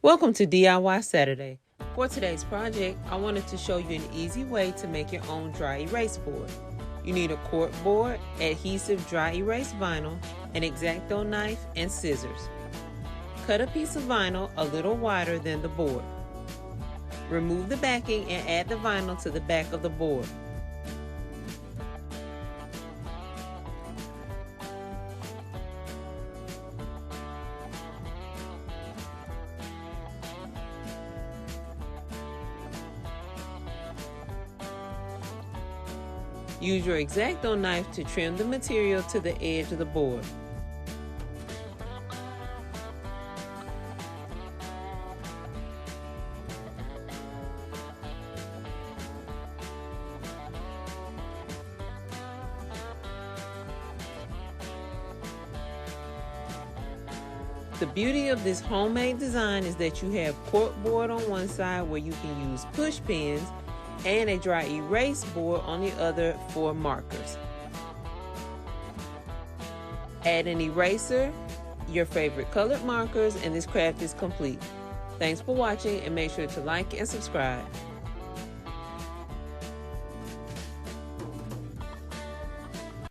Welcome to DIY Saturday. For today's project, I wanted to show you an easy way to make your own dry erase board. You need a cork board, adhesive dry erase vinyl, an X-Acto knife, and scissors. Cut a piece of vinyl a little wider than the board. Remove the backing and add the vinyl to the back of the board. Use your X-Acto knife to trim the material to the edge of the board. The beauty of this homemade design is that you have cork board on one side where you can use push pins and a dry erase board on the other for markers. Add an eraser, your favorite colored markers, and this craft is complete. Thanks for watching, and make sure to like and subscribe.